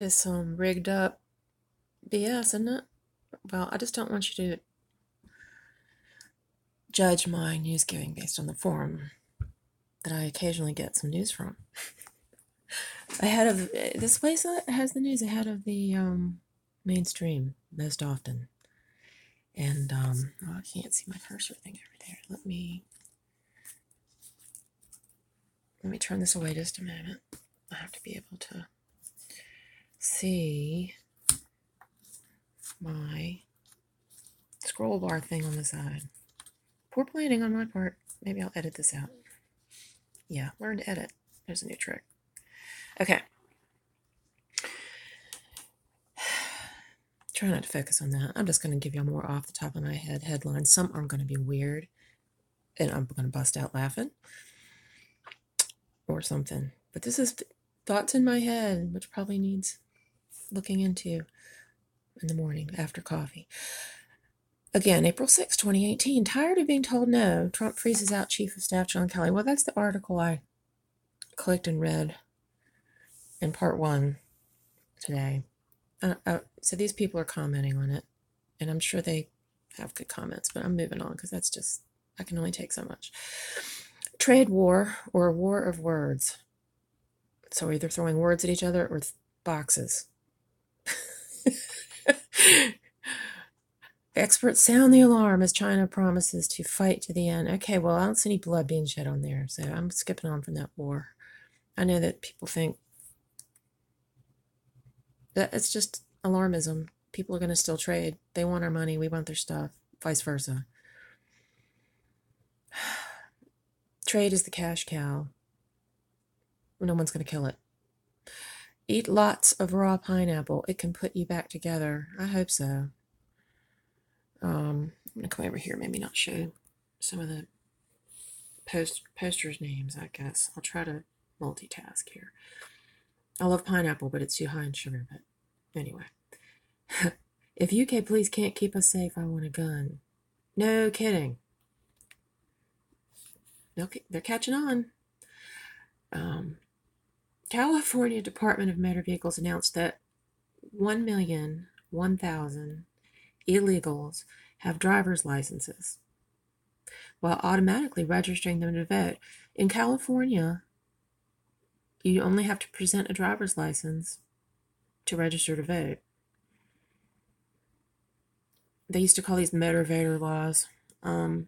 It's some rigged up BS, isn't it? Well, I just don't want you to judge my news giving based on the forum that I occasionally get some news from. Ahead of this place has the news ahead of the mainstream most often. And oh, I can't see my cursor thing over there. Let me turn this away just a moment. I have to be able to see my scroll bar thing on the side. Poor planning on my part. Maybe I'll edit this out. Yeah, learn to edit. There's a new trick. Okay. Try not to focus on that. I'm just going to give you more off the top of my head headlines. Some are going to be weird, and I'm going to bust out laughing or something. But this is thoughts in my head, which probably needs looking into in the morning after coffee. Again, April 6, 2018. Tired of being told no, Trump freezes out Chief of Staff John Kelly. Well, that's the article I clicked and read in part one today. So these people are commenting on it, and I'm sure they have good comments, but I'm moving on because that's just, I can only take so much. Trade war or war of words. So either throwing words at each other or boxes. Experts sound the alarm as China promises to fight to the end. Okay, well, I don't see any blood being shed on there, so I'm skipping on from that war. I know that people think that it's just alarmism. People are going to still trade. They want our money. We want their stuff. Vice versa. Trade is the cash cow. No one's going to kill it. Eat lots of raw pineapple. It can put you back together. I hope so. I'm going to come over here, maybe not show some of the posters' names, I guess. I'll try to multitask here. I love pineapple, but it's too high in sugar. But anyway. If UK police can't keep us safe, I want a gun. No kidding. They're catching on. California Department of Motor Vehicles announced that 1,001,000 illegals have driver's licenses while automatically registering them to vote. In California, you only have to present a driver's license to register to vote. They used to call these motor voter laws. You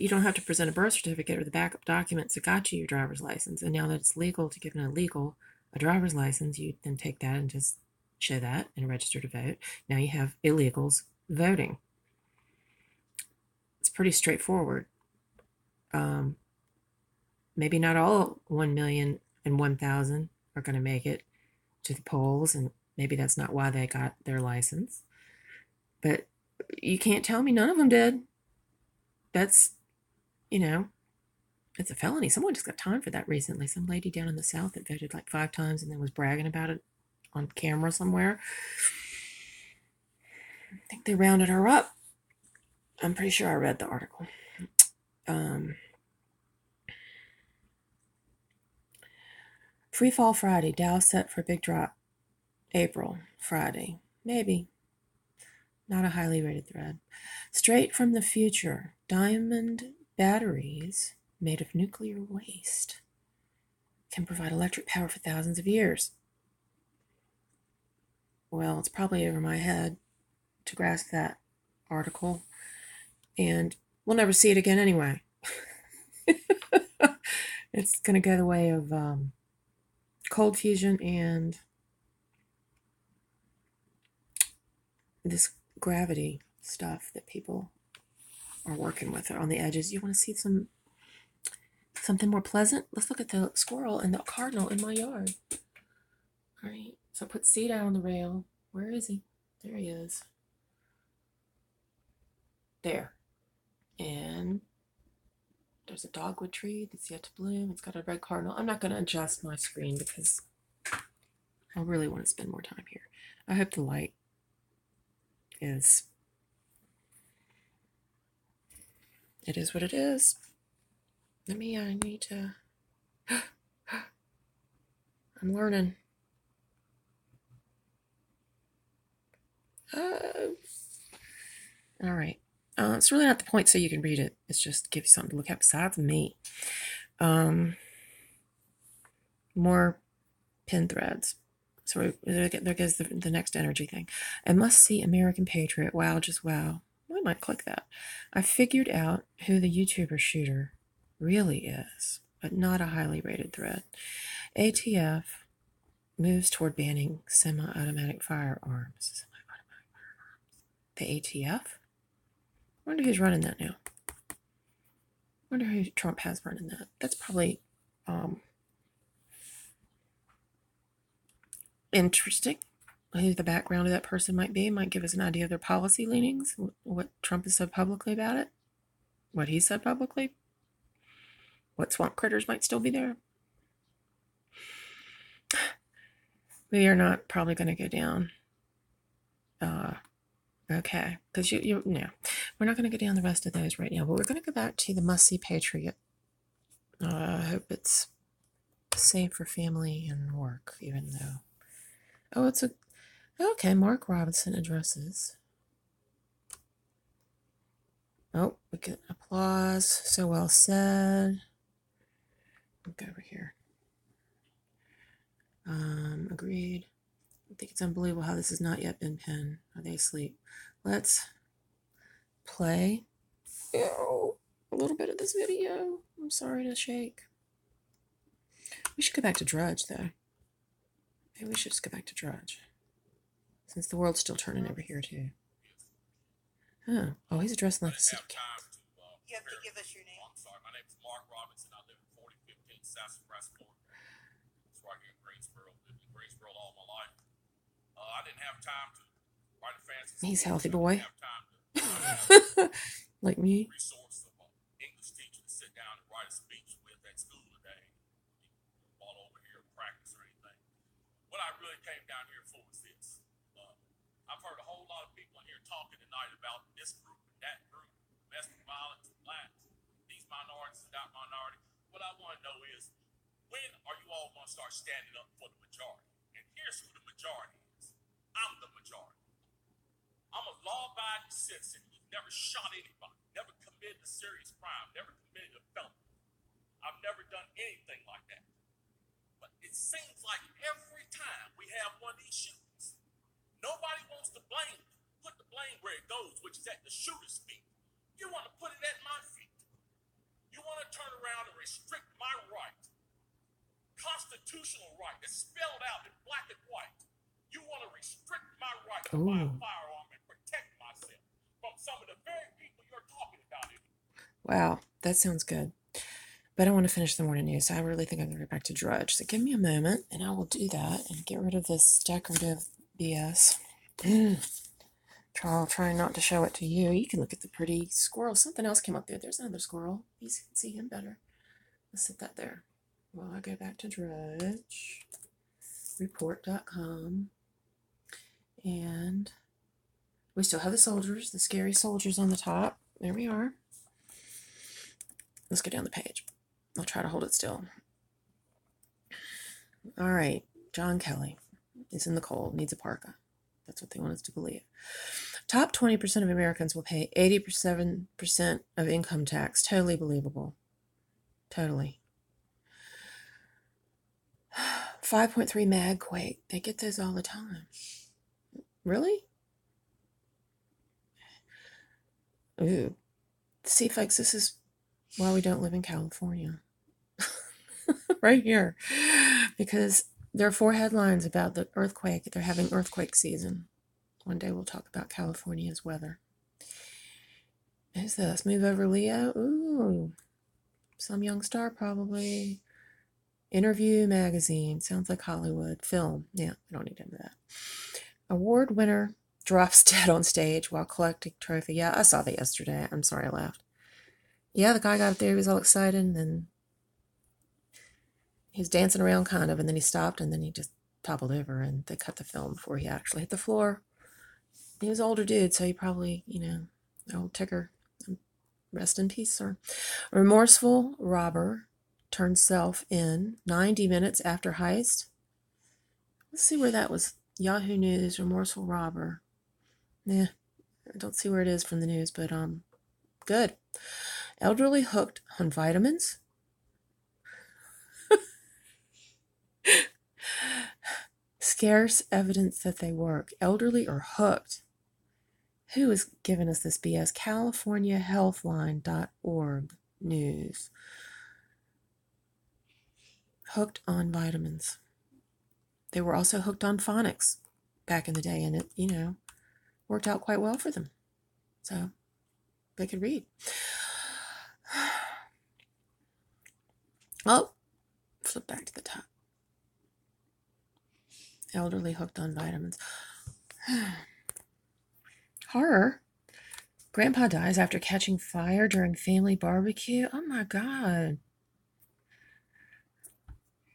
don't have to present a birth certificate or the backup documents that got you your driver's license. And now that it's legal to give an illegal a driver's license, you then take that and just show that and register to vote. Now you have illegals voting. It's pretty straightforward. Maybe not all 1,001,000 are going to make it to the polls, and maybe that's not why they got their license. But you can't tell me none of them did. That's, it's a felony. Someone just got time for that recently. Some lady down in the South that voted like 5 times and then was bragging about it on camera somewhere. I think they rounded her up. I'm pretty sure I read the article. Free Fall Friday. Dow set for big drop. April. Friday. Maybe. Not a highly rated thread. Straight from the future. Diamond batteries made of nuclear waste can provide electric power for thousands of years. Well, it's probably over my head to grasp that article, and we'll never see it again anyway. It's going to go the way of cold fusion and this gravity stuff that people are working with on the edges. You want to see something more pleasant? Let's look at the squirrel and the cardinal in my yard. All right, so I put seed out on the rail. Where is he? There he is. There. And there's a dogwood tree that's yet to bloom. It's got a red cardinal. I'm not going to adjust my screen because I really want to spend more time here. I hope the light is... It is what it is. I need to... I'm learning. All right. It's really not the point so you can read it. It's just to give you something to look at besides me. More pin threads. So there goes the next energy thing. A must-see American Patriot. Wow, just wow. I might click that. I figured out who the YouTuber shooter really is, but not a highly rated thread. ATF moves toward banning semi-automatic firearms. The ATF? I wonder who's running that now. I wonder who Trump has running that. That's probably interesting. Who the background of that person might be might give us an idea of their policy leanings, what Trump has said publicly about it, what he said publicly, what swamp critters might still be there. We are not probably going to go down. Okay, because no, we're not going to go down the rest of those right now, but we're going to go back to the must-see Patriot. I hope it's safe for family and work, even though. Oh, it's okay. Mark Robinson addresses. Oh, we get applause. So well said. Look over here. Agreed. I think it's unbelievable how this has not yet been pinned. Are they asleep? Let's play a little bit of this video. I'm sorry to shake. We should go back to Drudge, though. Maybe we should just go back to Drudge. Since the world's still turning over here, too. Huh. Oh, he's addressing like a city council. You have to give us your name. I'm sorry. My name is Mark Robinson. I live at 4015 Sassafras Court. It's right here in Greensboro. Lived in Greensboro all my life. I didn't have time to write a fancy. He's a healthy boy. I didn't have time to like me. Resource of English teacher to sit down and write a speech with at school today. All over here to practice or anything. What I really came down here for was this. I've heard a whole lot of people in here talking tonight about this group and that group, domestic violence, blacks, these minorities and that minority. What I want to know is, when are you all going to start standing up for the majority? And here's who the majority is. I'm the majority. I'm a law-abiding citizen who's never shot anybody, never committed a serious crime, never committed a felony. I've never done anything like that. But it seems like every time we have one of these shootings, nobody wants to put the blame where it goes, which is at the shooter's feet. You want to put it at my feet. You want to turn around and restrict my right, constitutional right, that's spelled out in black and white. You want to restrict my right to buy a firearm and protect myself from some of the very people you're talking about. Wow, that sounds good. But I want to finish the morning news, so I really think I'm going to go back to Drudge. So give me a moment, and I will do that and get rid of this decorative BS. Trying not to show it to you. You can look at the pretty squirrel. Something else came up there. There's another squirrel. You can see him better. Let's set that there. Well, I go back to Drudge. Report.com. And we still have the soldiers, the scary soldiers on the top. There we are. Let's go down the page. I'll try to hold it still. All right. John Kelly is in the cold, needs a parka. That's what they want us to believe. Top 20% of Americans will pay 87% of income tax. Totally believable. Totally. 5.3 magquake. They get those all the time. Really? Ooh. See, folks, this is why we don't live in California. Right here. Because there are 4 headlines about the earthquake. They're having earthquake season. One day we'll talk about California's weather. Who's this? Move over Leo? Ooh. Some young star probably. Interview magazine. Sounds like Hollywood. Film. Yeah, we don't need any of that. Award winner drops dead on stage while collecting trophy. Yeah, I saw that yesterday. I'm sorry I laughed. Yeah, the guy got up there. He was all excited, and then he was dancing around kind of, and then he stopped, and then he just toppled over, and they cut the film before he actually hit the floor. He was an older dude, so he probably, old ticker. Rest in peace, sir. A remorseful robber turned self in 90 minutes after heist. Let's see where that was. Yahoo News, remorseful robber. Yeah, I don't see where it is from the news, but good. Elderly hooked on vitamins. Scarce evidence that they work. Elderly or hooked. Who is giving us this BS? CaliforniaHealthline.org news. Hooked on vitamins. They were also hooked on phonics back in the day, and it, worked out quite well for them. So they could read. Oh, flip back to the top. Elderly hooked on vitamins. Horror. Grandpa dies after catching fire during family barbecue. Oh my God.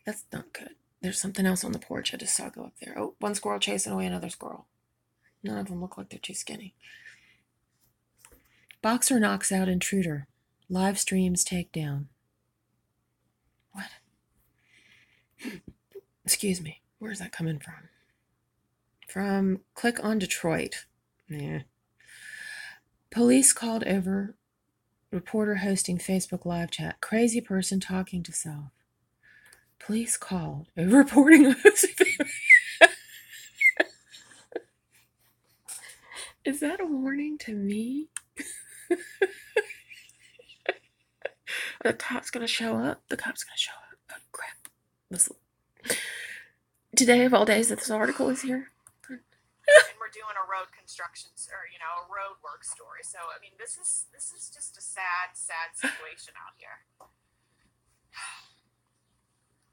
That's not good. There's something else on the porch. I just saw go up there. Oh, one squirrel chasing away another squirrel. None of them look like they're too skinny. Boxer knocks out intruder. Live streams takedown. What? Excuse me. Where's that coming from? From Click on Detroit. Yeah. Police called over. Reporter hosting Facebook live chat. Crazy person talking to self. Police called. Reporting a Is that a warning to me? The cop's gonna show up. The cop's gonna show up. Oh crap! Listen. Today of all days that this article is here. And we're doing a road construction, or a road work story. So I mean, this is just a sad situation out here.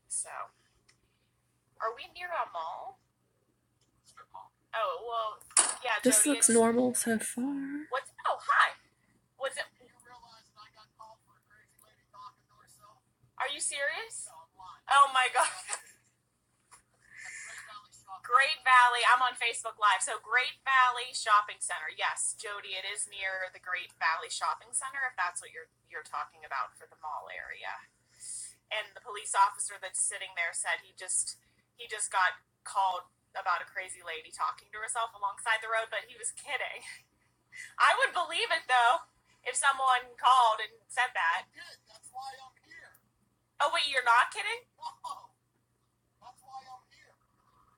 So, are we near a mall? Oh well, yeah. This Jody, looks normal so far. What's? Oh, hi. What's it? You realize I got called for a crazy lady talking to herself? Are you serious? No, I'm lying. Oh my God. Great Valley. I'm on Facebook Live. So Great Valley Shopping Center. Yes, Jody, it is near the Great Valley Shopping Center, if that's what you're talking about for the mall area. And the police officer that's sitting there said he just got called about a crazy lady talking to herself alongside the road, but he was kidding. I would believe it though if someone called and said that. That's why I'm here. Oh wait, you're not kidding? No, that's why I'm here.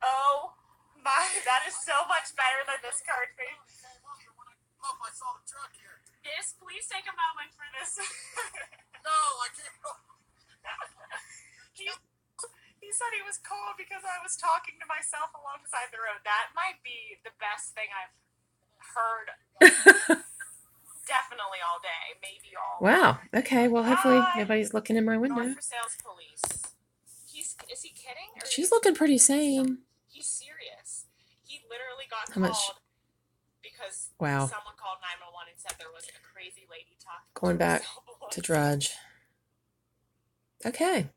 Oh my, that is so much better than this card thing. I saw the truck here. Yes, please take a moment for this. No, I can't. He said he was cold because I was talking to myself alongside the road. That might be the best thing I've heard definitely all day, maybe all Wow. Okay. Well, hopefully Bye. nobody's looking in my window. North for Sales Police. Is he kidding? Or She's looking pretty sane. He's serious. He literally got How much? called because Wow. someone called 911 and said there was a crazy lady talking. Going back to Drudge. Okay.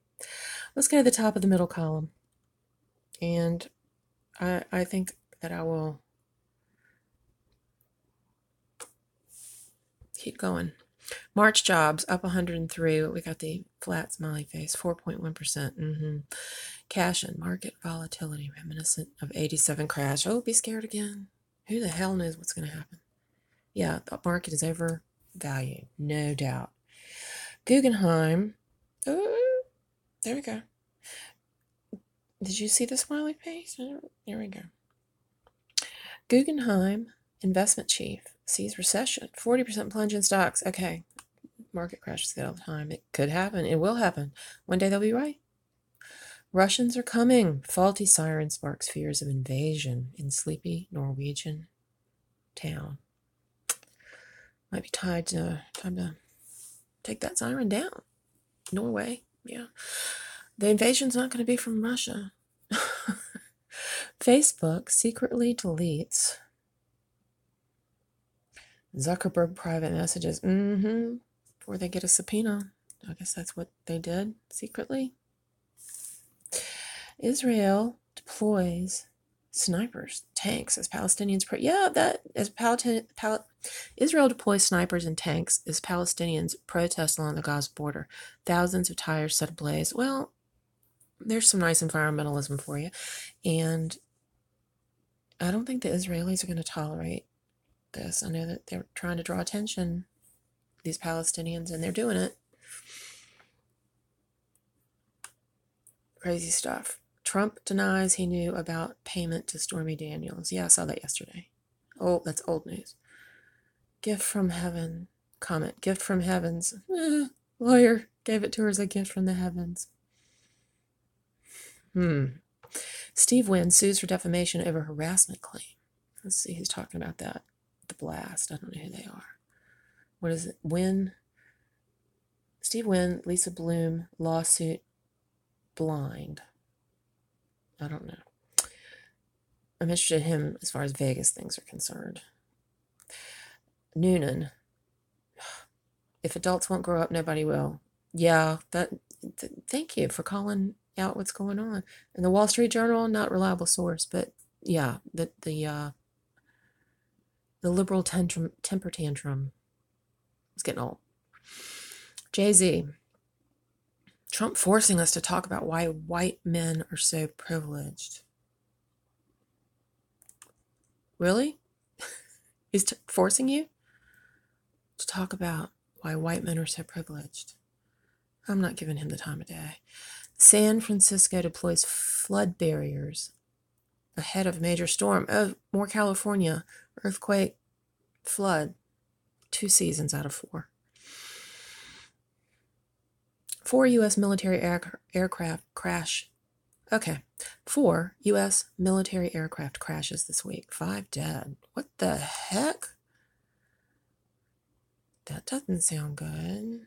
Let's go to the top of the middle column. And I think that I will keep going. March jobs up 103. We got the flat smiley face, 4.1%. Cash and market volatility reminiscent of 87 crash. Oh, be scared again. Who the hell knows what's going to happen? Yeah, the market is overvalued, no doubt. Guggenheim. Oh, there we go. Did you see the smiley face? There we go. Guggenheim investment chief sees recession. 40% plunge in stocks. Okay. Market crashes all the time. It could happen. It will happen. One day they'll be right. Russians are coming. Faulty siren sparks fears of invasion in sleepy Norwegian town. Might be time to take that siren down. Norway. Yeah. The invasion's not going to be from Russia. Facebook secretly deletes Zuckerberg private messages. Before they get a subpoena. I guess that's what they did secretly. Israel deploys snipers, tanks as Palestinians. Israel deploys snipers and tanks as Palestinians protest along the Gaza border. Thousands of tires set ablaze. Well, there's some nice environmentalism for you. And I don't think the Israelis are going to tolerate this. I know that they're trying to draw attention, these Palestinians, and they're doing it. Crazy stuff. Trump denies he knew about payment to Stormy Daniels. Yeah, I saw that yesterday. Oh, that's old news. Gift from heaven. Comment. Gift from heavens. Lawyer gave it to her as a gift from the heavens. Steve Wynn sues for defamation over harassment claim. Let's see who's talking about that. The Blast. I don't know who they are. What is it? Wynn. Steve Wynn, Lisa Bloom, lawsuit blind. I don't know. I'm interested in him as far as Vegas things are concerned. Noonan. If adults won't grow up, nobody will. Yeah, thank you for calling out what's going on. And the Wall Street Journal, not reliable source, but yeah, the liberal temper tantrum is getting old. Jay-Z. Trump forcing us to talk about why white men are so privileged. Really? He's forcing you to talk about why white men are so privileged. I'm not giving him the time of day. San Francisco deploys flood barriers ahead of major storm. Oh, more California. Earthquake, flood. 2 seasons out of 4. 4 U.S. military aircraft crash. Okay. 4 U.S. military aircraft crashes this week. 5 dead. What the heck? That doesn't sound good.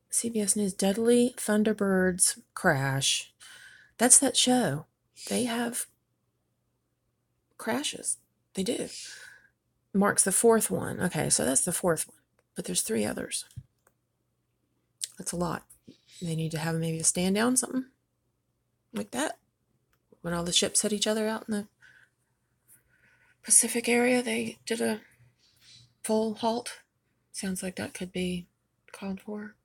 CBS News, deadly Thunderbirds crash. That's that show. They have crashes. They do. Marks the 4th one. Okay, so that's the 4th one. But there's 3 others. That's a lot. They need to have maybe a stand down, something like that. When all the ships hit each other out in the Pacific area, they did a full halt. Sounds like that could be called for.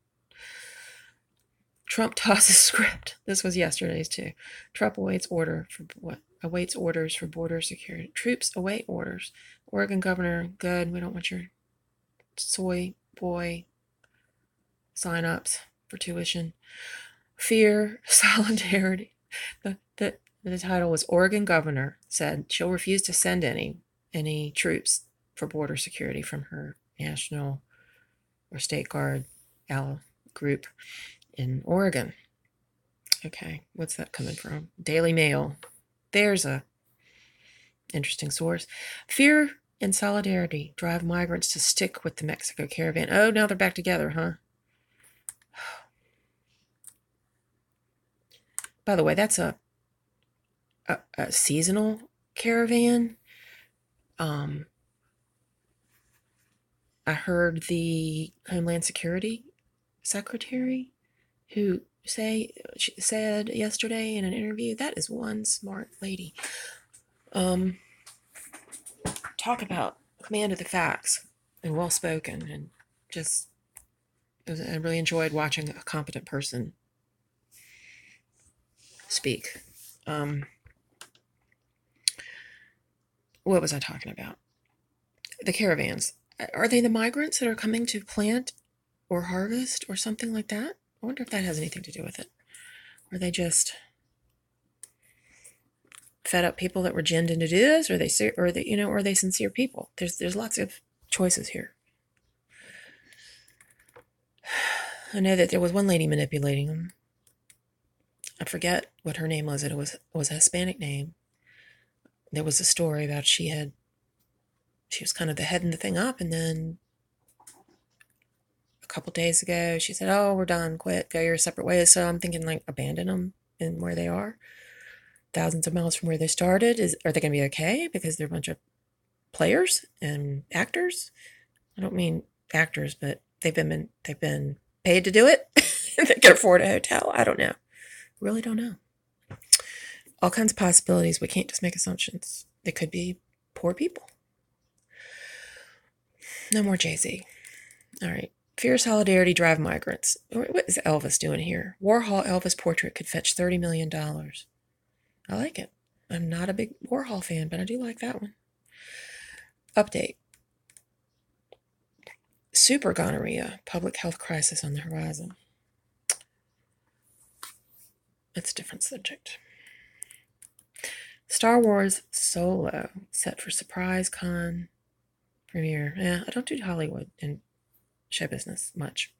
Trump tosses script. This was yesterday's too. Trump awaits orders for border security. Troops await orders. Oregon governor, good. We don't want your soy boy sign-ups for tuition. Fear, solidarity. The title was Oregon governor said she'll refuse to send any troops for border security from her national or state guard group in Oregon. Okay, what's that coming from? Daily Mail. There's a interesting source. Fear and solidarity drive migrants to stick with the Mexico caravan. Oh, now they're back together, huh? By the way, that's a seasonal caravan. I heard the Homeland Security Secretary who said yesterday in an interview, that is one smart lady. Talk about command of the facts and well spoken, and just I really enjoyed watching a competent person speak. What was I talking about? The caravans. Are they the migrants that are coming to plant or harvest or something like that? I wonder if that has anything to do with it. Or they just fed up people that were ginned in to do this, or are they sincere people? There's lots of choices here. I know that there was one lady manipulating them. I forget what her name was. It was a Hispanic name. There was a story about she was kind of the heading the thing up, and then a couple days ago she said, "Oh, we're done. Quit. Go your separate ways." So I'm thinking, like, abandon them in where they are, thousands of miles from where they started. Are they going to be okay because they're a bunch of players and actors? I don't mean actors, but they've been paid to do it. They can afford a hotel. I don't know. Really don't know. All kinds of possibilities. We can't just make assumptions. They could be poor people. No more Jay-Z. All right. Fear, solidarity, drive migrants. What is Elvis doing here? Warhol Elvis portrait could fetch $30 million. I like it. I'm not a big Warhol fan, but I do like that one. Update. Super gonorrhea, public health crisis on the horizon. It's a different subject. Star Wars Solo, set for surprise con premiere. I don't do Hollywood and show business much.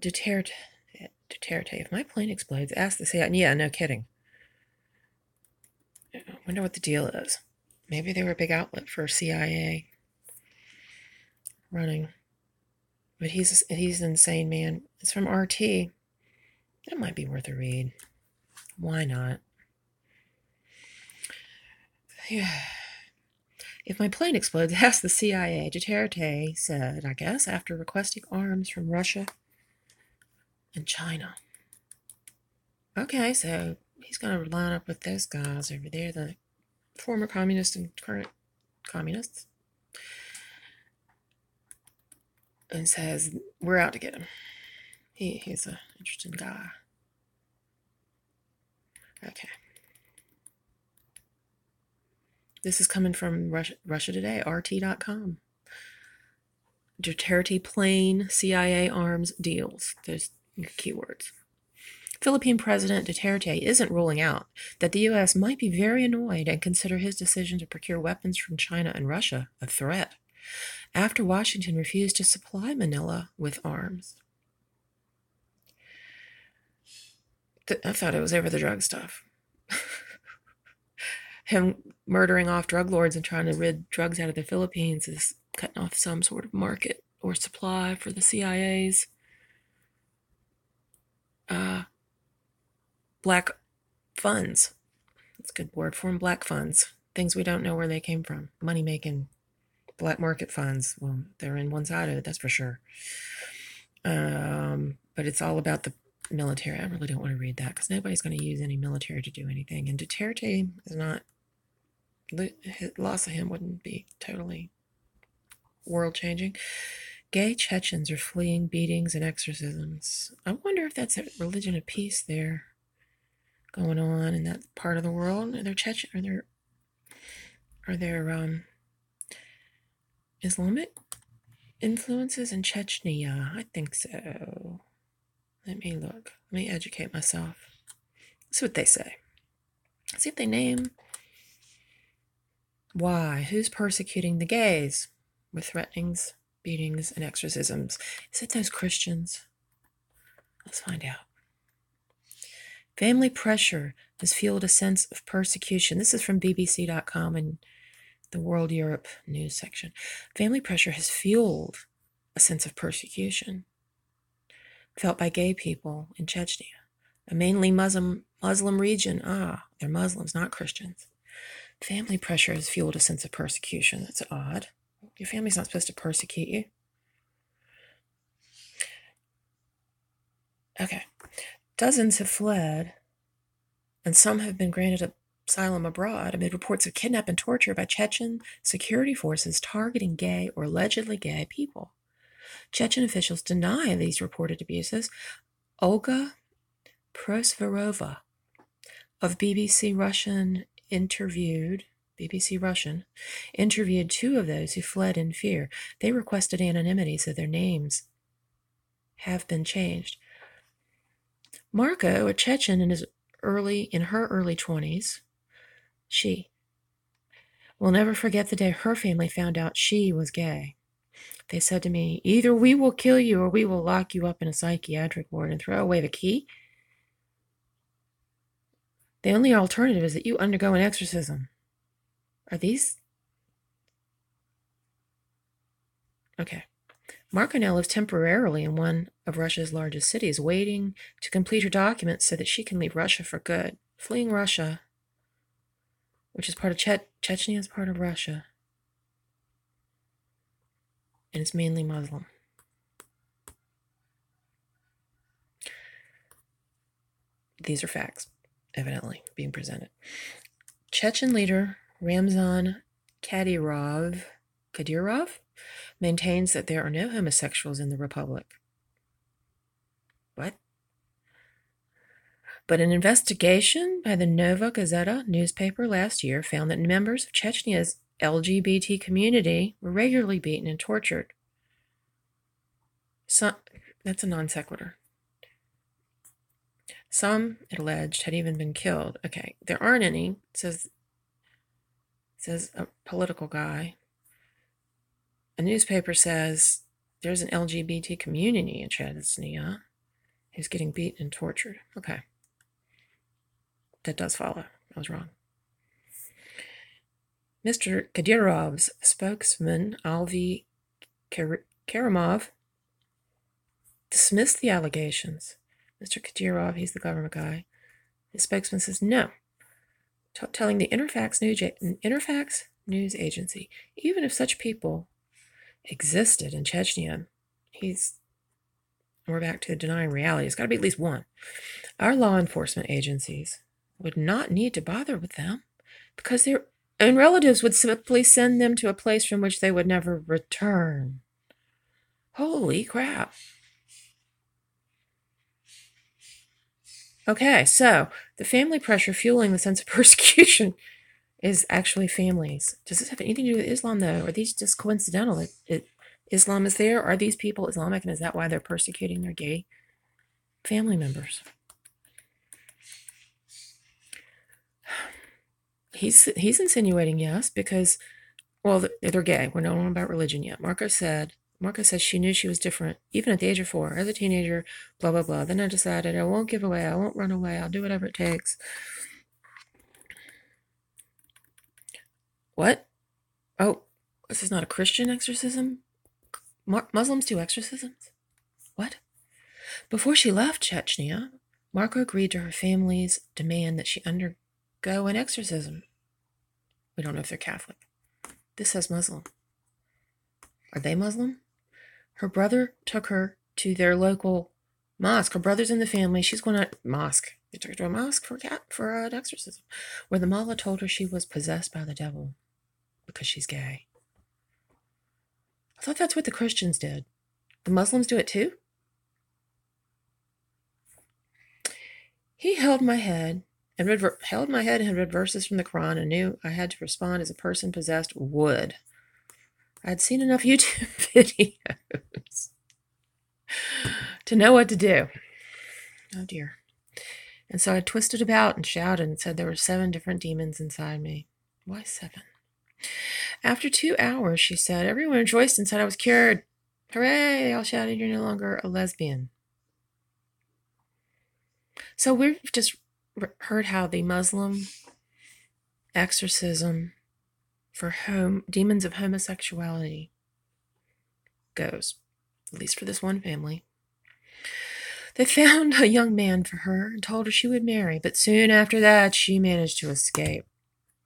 Duterte, if my plane explodes, ask the CIA. Yeah, no kidding. I wonder what the deal is. Maybe they were a big outlet for CIA running. But he's an insane man. It's from RT. That might be worth a read. Why not? Yeah. If my plane explodes, ask the CIA. Duterte said, I guess, after requesting arms from Russia and China. Okay, so he's going to line up with those guys over there, the former communists and current communists, and says, we're out to get him. He's an interesting guy. Okay. This is coming from Russia Today, RT.com. Duterte plane, CIA arms deals. There's keywords. Philippine President Duterte isn't ruling out that the U.S. might be very annoyed and consider his decision to procure weapons from China and Russia a threat, after Washington refused to supply Manila with arms. I thought it was over the drug stuff. Him murdering off drug lords and trying to rid drugs out of the Philippines is cutting off some sort of market or supply for the CIA's black funds. That's a good word for them, black funds. Things we don't know where they came from. Money-making black market funds. Well, they're in one side of it, that's for sure. But it's all about the military. I really don't want to read that because nobody's going to use any military to do anything. And Duterte is not... loss of him wouldn't be totally world-changing. Gay Chechens are fleeing beatings and exorcisms. I wonder if that's a religion of peace there going on in that part of the world. Are there Chechen? Are there Islamic influences in Chechnya? I think so. Let me look. Let me educate myself. That's what they say. See if they name why. Who's persecuting the gays with threatenings, beatings, and exorcisms? Is it those Christians? Let's find out. Family pressure has fueled a sense of persecution. This is from BBC.com and the World Europe news section. Family pressure has fueled a sense of persecution felt by gay people in Chechnya, a mainly Muslim region. They're Muslims, not Christians. Family pressure has fueled a sense of persecution. That's odd. Your family's not supposed to persecute you. Okay. Dozens have fled, and some have been granted asylum abroad amid reports of kidnapping and torture by Chechen security forces targeting gay or allegedly gay people. Chechen officials deny these reported abuses. Olga Prosverova of BBC Russian interviewed two of those who fled in fear. They requested anonymity, so their names have been changed. Marco, a Chechen in her early 20s, she will never forget the day her family found out she was gay. They said to me, either we will kill you or we will lock you up in a psychiatric ward and throw away the key. The only alternative is that you undergo an exorcism. Are these? Okay. Marco now lives temporarily in one of Russia's largest cities, waiting to complete her documents so that she can leave Russia for good. Fleeing Russia, which is part of Chechnya, is part of Russia. And it's mainly Muslim. These are facts, evidently, being presented. Chechen leader Ramzan Kadyrov maintains that there are no homosexuals in the republic. What? But an investigation by the Nova Gazeta newspaper last year found that members of Chechnya's LGBT community were regularly beaten and tortured. That's a non sequitur. Some, it alleged, had even been killed. Okay, there aren't any, says a political guy. A newspaper says there's an LGBT community in Chechnya who's getting beaten and tortured. Okay. That does follow. I was wrong. Mr. Kadyrov's spokesman, Alvy Karamov, dismissed the allegations. Mr. Kadyrov, he's the government guy. His spokesman says no, telling the Interfax news agency, even if such people existed in Chechnya, we're back to denying reality. It's got to be at least one. Our law enforcement agencies would not need to bother with them because their own relatives would simply send them to a place from which they would never return. Holy crap. Okay, so the family pressure fueling the sense of persecution is actually families. Does this have anything to do with Islam, though? Are these just coincidental? Islam is there? Are these people Islamic, and is that why they're persecuting their gay family members? He's insinuating yes, because, well, they're gay. We're not on about religion yet. Marco says she knew she was different, even at the age of 4. As a teenager, blah, blah, blah. Then I decided I won't give away. I won't run away. I'll do whatever it takes. What? Oh, this is not a Christian exorcism? Muslims do exorcisms? What? Before she left Chechnya, Marco agreed to her family's demand that she undergo an exorcism. We don't know if they're Catholic. This says Muslim. Are they Muslim? Her brother took her to their local mosque. Her brother's in the family. She's going to mosque. They took her to a mosque for an exorcism, where the mullah told her she was possessed by the devil because she's gay. I thought that's what the Christians did. The Muslims do it too? He held my head and read verses from the Quran and knew I had to respond as a person possessed would. I'd seen enough YouTube videos to know what to do. Oh dear. And so I twisted about and shouted and said there were 7 different demons inside me. Why 7? After 2 hours, she said, everyone rejoiced and said I was cured. Hooray! All shouted, you're no longer a lesbian. So we've just heard how the Muslim exorcism for demons of homosexuality goes, at least for this one family. They found a young man for her and told her she would marry, but soon after that, she managed to escape.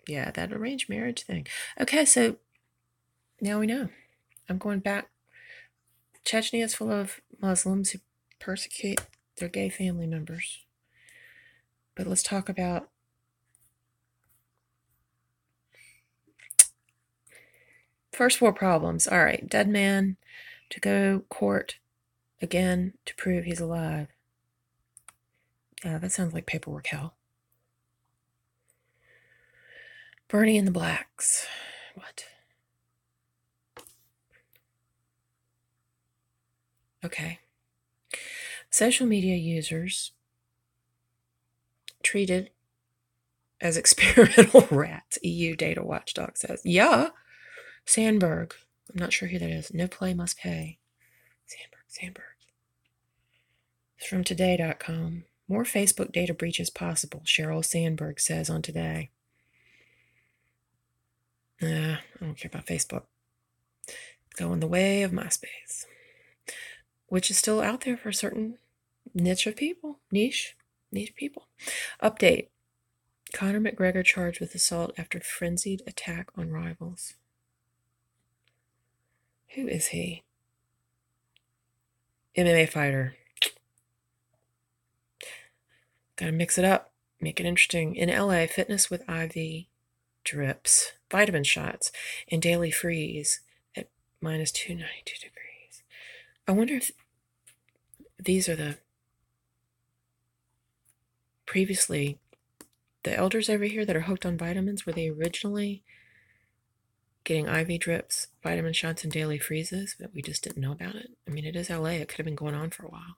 Yeah, that arranged marriage thing. Okay, so now we know. I'm going back. Chechnya is full of Muslims who persecute their gay family members. But let's talk about first world problems. All right, dead man to go court again to prove he's alive. Yeah, that sounds like paperwork hell. Bernie and the Blacks. What? Okay. Social media users treated as experimental rats, EU data watchdog says. Yeah. Sandberg. I'm not sure who that is. No play must pay. Sandberg. It's from today.com. More Facebook data breaches possible, Sheryl Sandberg says on Today. I don't care about Facebook. Going the way of MySpace, which is still out there for a certain niche people. Update. Conor McGregor charged with assault after frenzied attack on rivals. Who is he? MMA fighter. Gotta mix it up. Make it interesting. In LA, fitness with IV drips, vitamin shots, and daily freeze at minus 292 degrees. I wonder if these are the previously, the elders over here that are hooked on vitamins, were they originally getting IV drips, vitamin shots, and daily freezes, but we just didn't know about it? I mean, it is LA. It could have been going on for a while.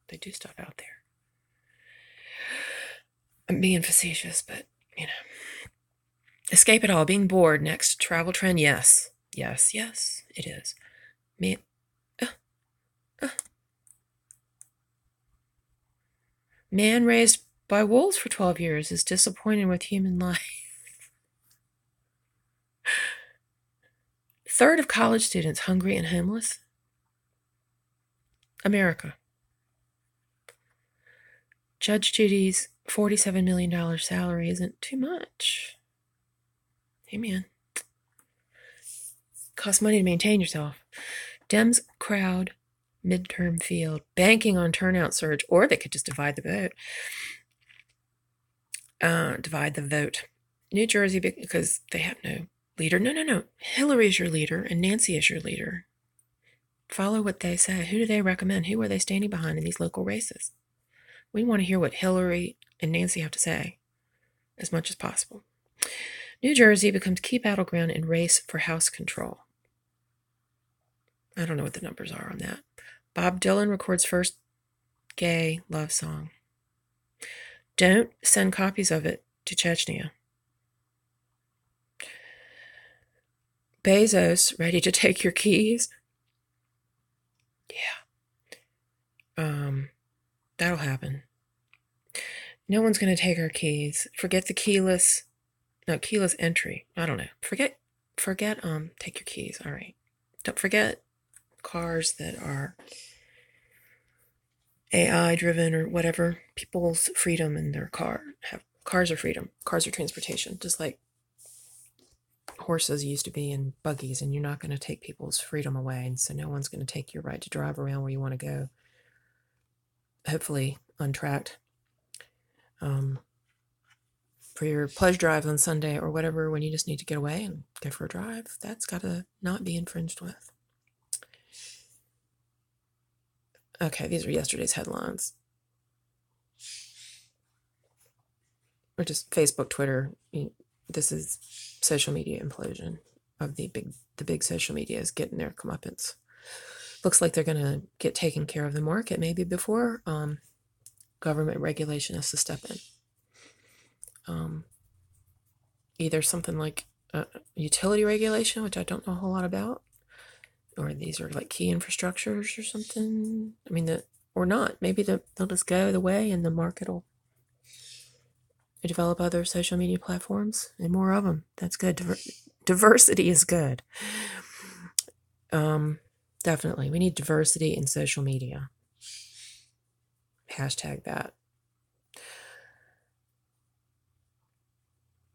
They do stuff out there. I'm being facetious, but, you know. Escape it all. Being bored. Next travel trend. Yes. Yes, yes, it is. Man raised by wolves for 12 years is disappointed with human life. Third of college students hungry and homeless. America. Judge Judy's $47 million salary isn't too much. Hey, man. Costs money to maintain yourself. Dems crowd midterm field, banking on turnout surge, or they could just divide the vote. New Jersey, because they have no leader. No. Hillary is your leader, and Nancy is your leader. Follow what they say. Who do they recommend? Who are they standing behind in these local races? We want to hear what Hillary and Nancy have to say as much as possible. New Jersey becomes key battleground in race for House control. I don't know what the numbers are on that. Bob Dylan records first gay love song. Don't send copies of it to Chechnya. Bezos ready to take your keys? Yeah. That'll happen. No one's going to take our keys. Forget the keyless entry. I don't know. Forget, take your keys. All right. Don't forget cars that are AI driven or whatever. People's freedom in their cars are freedom. Cars are transportation, just like horses used to be in buggies, and you're not going to take people's freedom away. And so no one's going to take your right to drive around where you want to go, hopefully untracked, for your pleasure drive on Sunday or whatever, when you just need to get away and go for a drive. That's got to not be infringed with. Okay, these are yesterday's headlines. Or just Facebook, Twitter. This is social media implosion of the big social media is getting their comeuppance. Looks like they're going to get taken care of the market maybe before government regulation has to step in. Either something like utility regulation, which I don't know a whole lot about, or these are like key infrastructures or something. I mean, or not. Maybe they'll just go the way and the market will develop other social media platforms and more of them. That's good. Diversity is good. Definitely. We need diversity in social media. Hashtag that.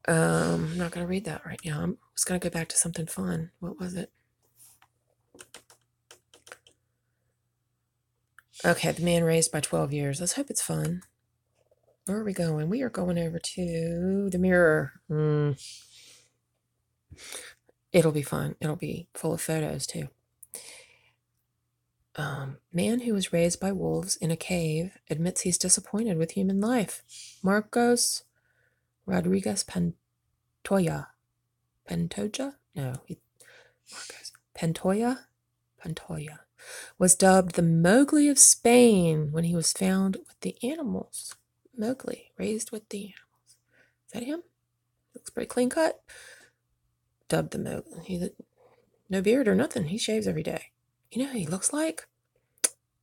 I'm not going to read that right now. I'm just going to go back to something fun. What was it? Okay, the man raised by 12 years. Let's hope it's fun. Where are we going? We are going over to the Mirror. It'll be fun. It'll be full of photos, too. Man who was raised by wolves in a cave admits he's disappointed with human life. Marcos Rodriguez Pantoja. Pantoja was dubbed the Mowgli of Spain when he was found with the animals. Mowgli, raised with the animals. Is that him? Looks pretty clean cut. Dubbed the Mowgli. No beard or nothing. He shaves every day. You know who he looks like?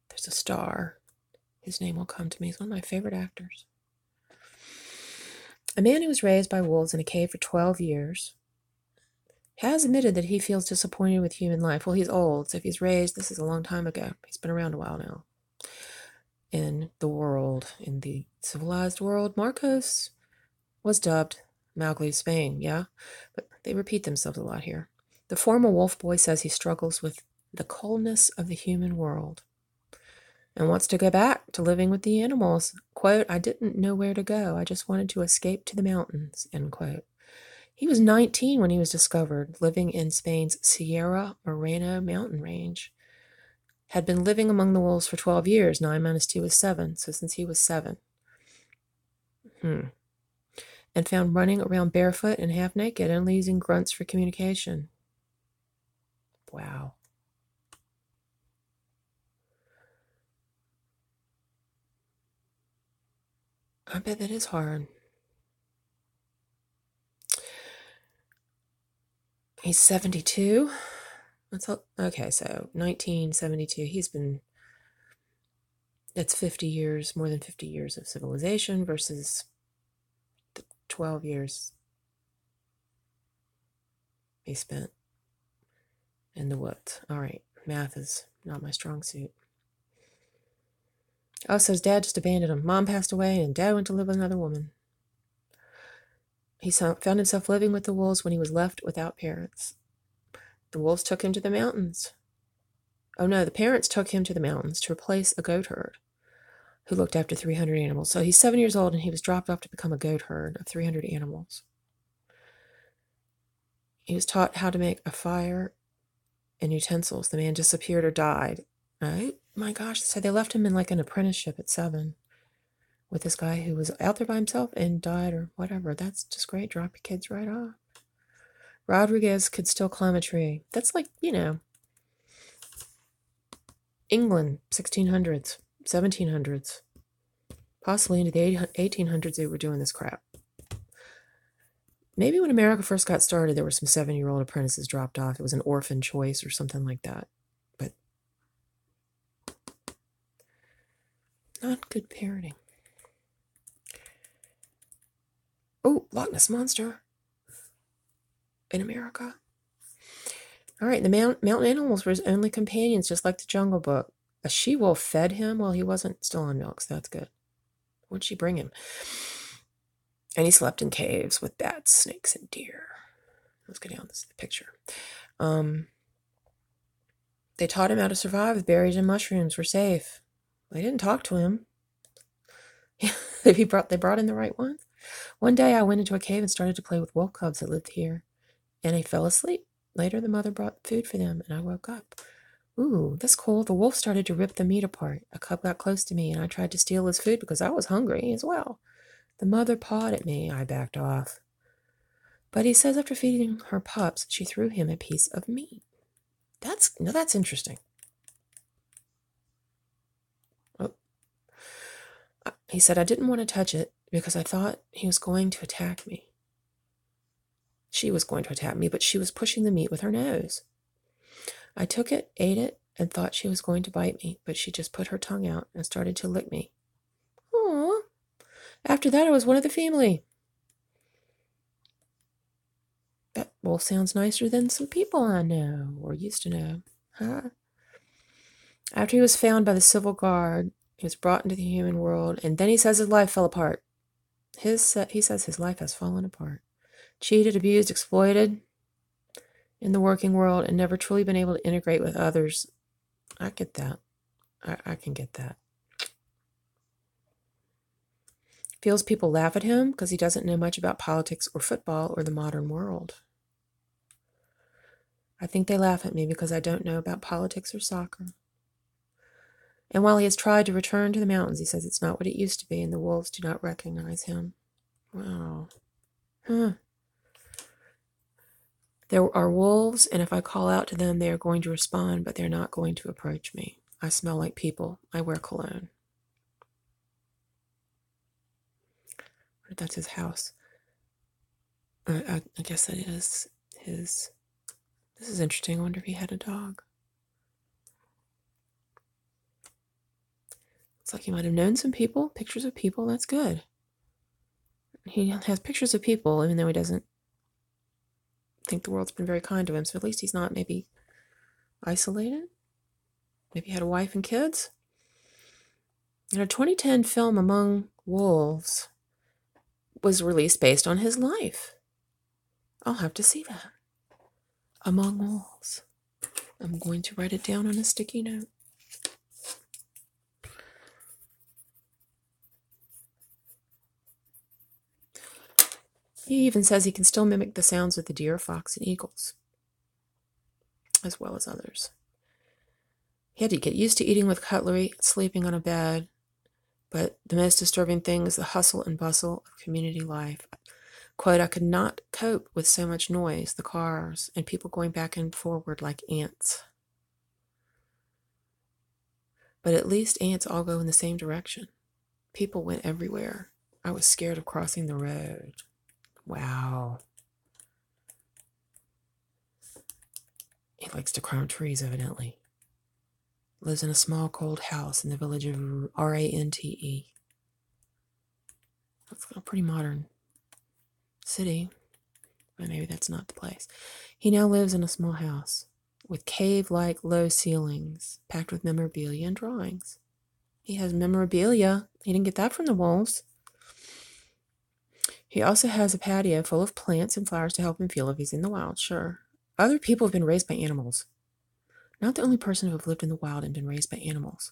There's a star. His name will come to me. He's one of my favorite actors. A man who was raised by wolves in a cave for 12 years has admitted that he feels disappointed with human life. Well, he's old, so if he's raised, this is a long time ago. He's been around a while now. In the world, in the civilized world, Marcos was dubbed Mowgli of Spain, yeah? But they repeat themselves a lot here. The former wolf boy says he struggles with the coldness of the human world and wants to go back to living with the animals. Quote, I didn't know where to go. I just wanted to escape to the mountains, end quote. He was 19 when he was discovered, living in Spain's Sierra Moreno mountain range. Had been living among the wolves for 12 years. 9 minus 2 is 7, so since he was 7. And found running around barefoot and half naked, only using grunts for communication. Wow. I bet that is hard. He's 72. Okay, so 1972. That's 50 years, more than 50 years of civilization versus the 12 years he spent in the woods. All right, math is not my strong suit. Oh, so his dad just abandoned him. Mom passed away, and Dad went to live with another woman. He found himself living with the wolves when he was left without parents. The wolves took him to the mountains. Oh no, the parents took him to the mountains to replace a goat herd who looked after 300 animals. So he's 7 years old, and he was dropped off to become a goat herd of 300 animals. He was taught how to make a fire and utensils. The man disappeared or died. Right? My gosh, so they left him in like an apprenticeship at 7 with this guy who was out there by himself and died or whatever. That's just great. Drop your kids right off. Rodriguez could still climb a tree. That's like, England, 1600s, 1700s. Possibly into the 1800s they were doing this crap. Maybe when America first got started, there were some 7-year-old apprentices dropped off. It was an orphan choice or something like that. But not good parenting. Oh, Loch Ness Monster in America. All right, the mountain animals were his only companions, just like the Jungle Book. A she-wolf fed him while he wasn't still on milk, so that's good. What'd she bring him? And he slept in caves with bats, snakes, and deer. Let's go down this picture. They taught him how to survive with berries and mushrooms. We're safe. They didn't talk to him. They brought in the right ones. One day I went into a cave and started to play with wolf cubs that lived here, and I fell asleep. Later, the mother brought food for them, and I woke up. Ooh, that's cool. The wolf started to rip the meat apart. A cub got close to me, and I tried to steal his food because I was hungry as well. The mother pawed at me. I backed off. But he says after feeding her pups, she threw him a piece of meat. That's interesting. Oh. He said, I didn't want to touch it because I thought he was going to attack me. She was going to attack me, but she was pushing the meat with her nose. I took it, ate it, and thought she was going to bite me, but she just put her tongue out and started to lick me. Aww. After that, I was one of the family. That wolf sounds nicer than some people I know, or used to know. Huh? After he was found by the civil guard, he was brought into the human world, and then he says his life fell apart. He says his life has fallen apart. Cheated, abused, exploited in the working world, and never truly been able to integrate with others. I get that. I can get that. Feels people laugh at him because he doesn't know much about politics or football or the modern world. I think they laugh at me because I don't know about politics or soccer. And while he has tried to return to the mountains, he says it's not what it used to be, and the wolves do not recognize him. Wow. Huh. There are wolves, and if I call out to them, they are going to respond, but they're not going to approach me. I smell like people. I wear cologne. What if that's his house? I guess that is his. This is interesting. I wonder if he had a dog. Looks like he might have known some people. Pictures of people. That's good. He has pictures of people, even though he doesn't think the world's been very kind to him. So at least he's not maybe isolated. Maybe he had a wife and kids. And a 2010 film, Among Wolves, was released based on his life. I'll have to see that. Among Wolves. I'm going to write it down on a sticky note. He even says he can still mimic the sounds of the deer, fox, and eagles, as well as others. He had to get used to eating with cutlery, sleeping on a bed, But the most disturbing thing is the hustle and bustle of community life. Quote, I could not cope with so much noise, the cars, and people going back and forward like ants. But at least ants all go in the same direction. People went everywhere. I was scared of crossing the road. Wow. He likes to climb trees, evidently. Lives in a small, cold house in the village of Rante. That's a pretty modern city, but maybe that's not the place. He now lives in a small house with cave-like low ceilings, packed with memorabilia and drawings. He has memorabilia. He didn't get that from the wolves. He also has a patio full of plants and flowers to help him feel if he's in the wild, sure. Other people have been raised by animals. Not the only person who have lived in the wild and been raised by animals.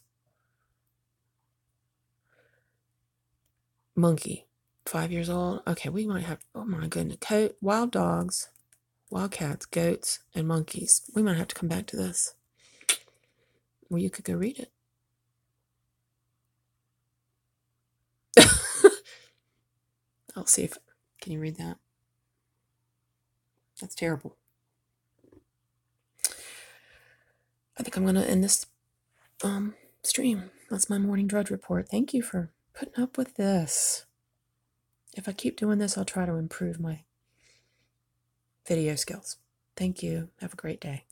Monkey, 5 years old. Okay, we might have, oh my goodness, wild dogs, wild cats, goats, and monkeys. We might have to come back to this. Or you could go read it. I'll see if, can you read that? That's terrible. I think I'm going to end this stream. That's my morning drudge report. Thank you for putting up with this. If I keep doing this, I'll try to improve my video skills. Thank you. Have a great day.